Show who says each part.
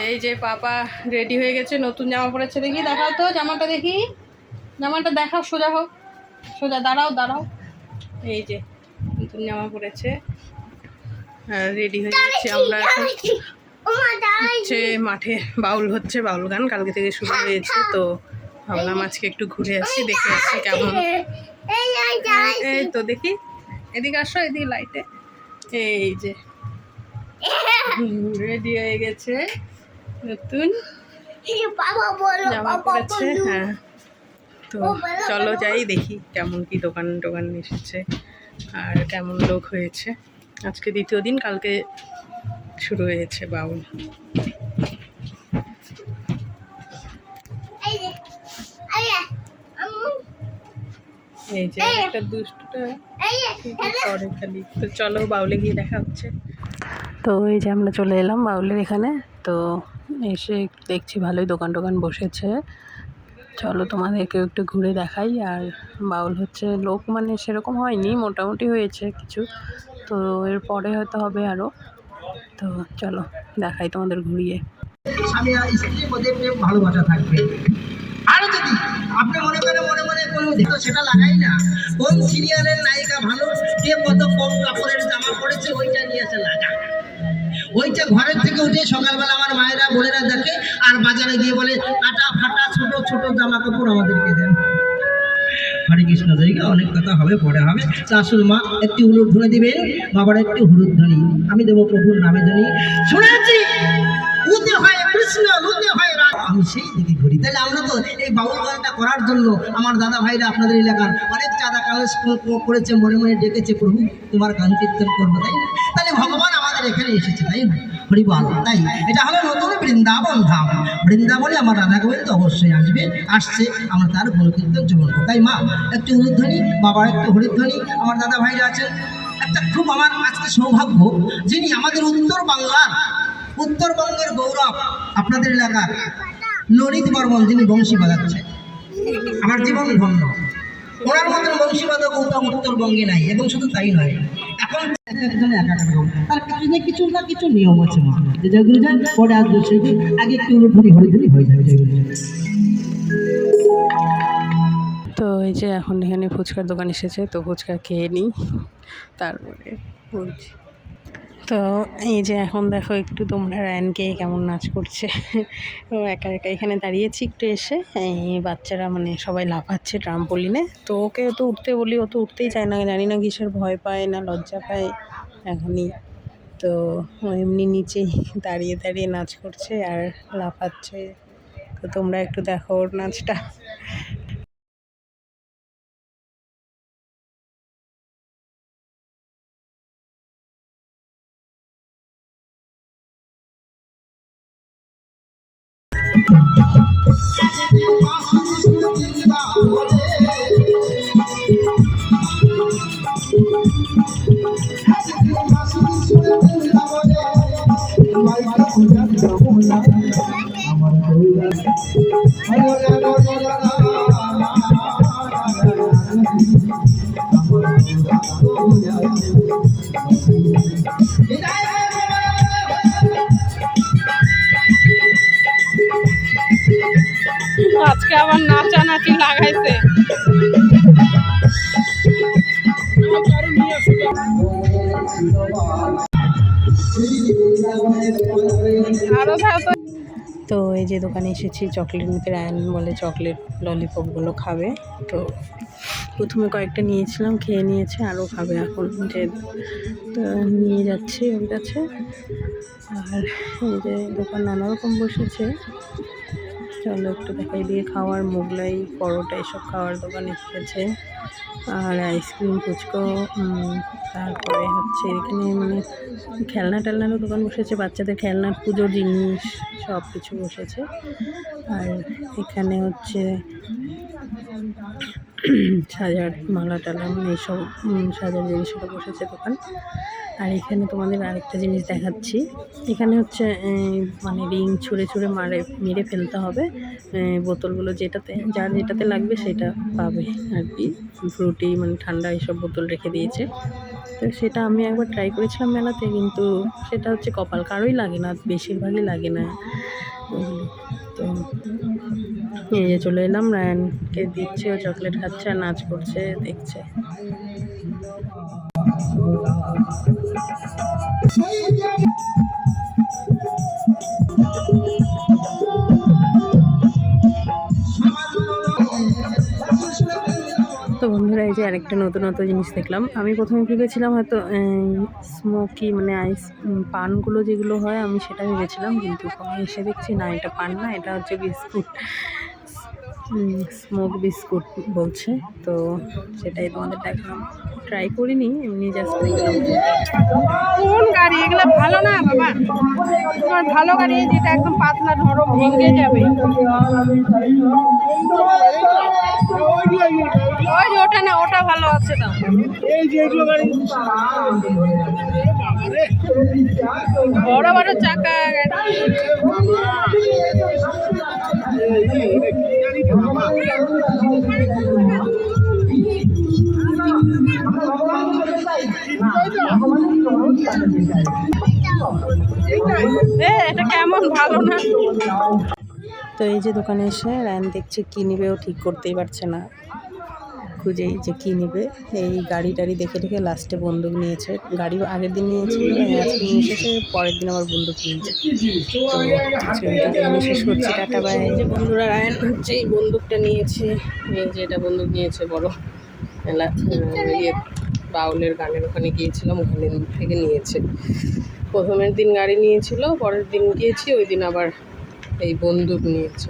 Speaker 1: এই যে পাপা রেডি হয়ে গেছে, নতুন জামা পরেছে। দেখি দেখাও তো জামাটা, দেখি জামাটা দেখাও। সোজা হোক, সোজা দাঁড়াও দাঁড়াও। এই যে নতুন জামা পরেছে আর রেডি হয়ে গেছে। আমরা এখন হচ্ছে মাঠে বাউল হচ্ছে, বাউল গান কালকে থেকে শুরু হয়েছে। তো ভাবলাম আজকে একটু ঘুরে আসি, দেখে আসি কেমন। এই তো দেখি, এদিকে আসো, এদিকে লাইটে। এই যে রেডি হয়ে গেছে, নতুন জামা পরেছে। হ্যাঁ, তো চলো যাই দেখি কেমন কি দোকান টোকান এসেছে আর কেমন লোক হয়েছে। আজকে দ্বিতীয় দিন, কালকে শুরু হয়েছে বাউল। এই যে একটা দুষ্টটা করে খালি। তো চলো বাউলে গিয়ে দেখা হচ্ছে। তো এই যে আমরা চলে এলাম বাউলের এখানে। তো এসে দেখছি ভালোই দোকান টোকান বসেছে। চলো তোমাদেরকেও একটু ঘুরে দেখাই। আর বাউল হচ্ছে, লোক মানে সেরকম হয়নি, মোটামুটি হয়েছে কিছু। তো এরপরে হয়তো হবে আরও। তো চলো দেখাই তোমাদের ঘুরিয়ে।
Speaker 2: স্বামী আর স্ত্রীর মধ্যে প্রেম ভালোবাসা থাকবে। আর যদি আপনি মনে করেন মনে মনে কোনো সেটা লাগাই না, কোন সিরিয়ালের নায়িকা ভালো, কে কত কম কাপড়ের জামা পড়েছে ওইটা নিয়ে এসে লাগা। ওইটা ঘরের থেকে উঠে সকালবেলা আমার মায়েরা বোনেরা দেখে আর বাজারে গিয়ে বলে কাটা ফাটা ছোট ছোট জামা কাপড় আমাদেরকে দেন। হরে কৃষ্ণ জায়গা অনেক কথা হবে, পরে হবে। শাশুড় মা একটি উলুধ্বনি দিবেন, বাবার একটি হুলুধ্বনি, আমি দেবো প্রভুর নামে ধ্বনি। শুনেছি উদে হয় কৃষ্ণ, উদে হয় রাম, আমি সেই দিকে ঘুরি। তাহলে আমরা তো এই বাউল গানটা করার জন্য আমার দাদা ভাইরা আপনাদের এলাকার অনেক চাঁদা কালেজ করেছে, মনে মনে ডেকেছে, প্রভু তোমার গান কীর্তন করবো, তাই না? তাহলে ভগবান আমাদের এখানে এসেছে, তাই না? হরিবল। তাই এটা হলো নতুন বৃন্দাবন ধাম। বৃন্দাবনে আমার রাধা গোবিন্দ অবশ্যই আসছে, আমরা তার গুণকীর্তন জীবন করবো। তাই মা একটু উলুধ্বনি, বাবার একটু হরিধ্বনি, আমার দাদা ভাইরা আছেন। একটা খুব আমার আজকে সৌভাগ্য, যিনি আমাদের উত্তরবঙ্গের গৌরব, আপনাদের এলাকার ললিত বর্মন, যিনি বংশী বাজাচ্ছেন, আমার জীবন ধন্য। ওনার মতন বংশীবাদক উত্তরবঙ্গে নাই। এবং শুধু তাই নয়, এখন তার কিছু না কিছু নিয়ম আছে। জয় গুরুজন, পরে আজ আগে একটু উলুধ্বনি হরিধ্বনি হয়ে যাবে। জয় গুরুজন।
Speaker 1: তো এই যে এখন এখানে ফুচকার দোকান এসেছে, তো ফুচকা খেয়ে নিই, তারপরে বলছি। তো এই যে এখন দেখো একটু তোমরা রায়ানকে কেমন নাচ করছে। ও একা একা এখানে দাঁড়িয়েছি একটু এসে, এই বাচ্চারা মানে সবাই লাফাচ্ছে ট্রাম্পোলিনে। তো ওকে তো উঠতে বলি, ও তো উঠতেই চায় না, জানি না কিসের ভয় পায় না লজ্জা পায় এখনই। তো ও এমনি নিচেই দাঁড়িয়ে দাঁড়িয়ে নাচ করছে আর লাফাচ্ছে। তো তোমরা একটু দেখো ওর নাচটা। আজকে আবার নাচানাচি লাগাইছে। তো এই যে দোকানে এসেছি, চকলেট নিতে। রায়ান বলে চকলেট ললিপপগুলো খাবে। তো প্রথমে কয়েকটা নিয়েছিলাম, খেয়ে নিয়েছে, আরও খাবে এখন। যে তো নিয়ে যাচ্ছি ওর কাছে। আর এই যে দোকান নানা রকম বসেছে, চলো একটু দেখাই দিয়ে। খাওয়ার মোগলাই, পরোটা এসব খাওয়ার দোকান এসেছে। আর আইসক্রিম, ফুচকা, তারপরে হচ্ছে এখানে মানে খেলনা টেলনারও দোকান বসেছে, বাচ্চাদের খেলনার পুজোর জিনিস সব কিছু বসেছে। আর এখানে হচ্ছে সাজার মালা টালা মানে এইসব সাজার জিনিসগুলো বসেছে দোকান। আর এখানে তোমাদের আরেকটা জিনিস দেখাচ্ছি। এখানে হচ্ছে মানে রিং ছুঁড়ে ছুঁড়ে মেরে ফেলতে হবে বোতলগুলো, যার যেটাতে লাগবে সেটা পাবে আর কি। ফ্রুটি মানে ঠান্ডা এইসব বোতল রেখে দিয়েছে। তো সেটা আমি একবার ট্রাই করেছিলাম মেলাতে, কিন্তু সেটা হচ্ছে কপাল, কারোই লাগে না, বেশিরভাগই লাগে না ওগুলো। তো এই যে চলে এলাম, রায়ানকে দিচ্ছে, ও চকলেট খাচ্ছে আর নাচ করছে, দেখছে। তো বন্ধুরা, এই যে আরেকটা নতুন জিনিস দেখলাম। আমি প্রথমে ভেবেছিলাম হয়তো স্মোকি মানে আইস পানগুলো যেগুলো হয় আমি সেটা ভেবেছিলাম, কিন্তু পরে এসে দেখছি না, এটা পান না, এটা হচ্ছে বিস্কুট, স্মোক বিস্কুট বলছে। তো সেটাই তোমাদের দেখলাম, ট্রাই করিনি, এমনি জাস্ট দেখলাম।
Speaker 3: কোন গাড়ি এগুলো? ভালো না বাবা, তোমার ভালো গাড়ি যেটা একদম পাতলা নরম ভেঙে যাবে। ওই যে ওটা না, ওটা ভালো আছে দাও। বড় বড় চাকা গাড়ি। এটা কেমন, ভালো না?
Speaker 1: তো এই যে দোকানে এসে রায়ান দেখছে কী নিবে, ও ঠিক করতেই পারছে না, খুঁজেই যে কী নিবে। এই গাড়ি টাড়ি দেখে দেখে লাস্টে বন্দুক নিয়েছে। গাড়ি আগের দিন নিয়েছিল, আজকে নিয়ে এসেছে, পরের দিন আবার বন্দুক নিয়েছে। তো ছবিটা শেষ করছি, টাটা বাই। এই যে বন্ধুরা, রায়ান হচ্ছে এই বন্দুকটা নিয়েছে, এই যে এটা বন্দুক নিয়েছে বড়, বাউলের গানের ওখানে গিয়েছিলাম, ওখানে থেকে নিয়েছে। প্রথমের দিন গাড়ি নিয়েছিল, পরের দিন গিয়েছি, ওই দিন আবার এই বন্দুক নিয়েছে।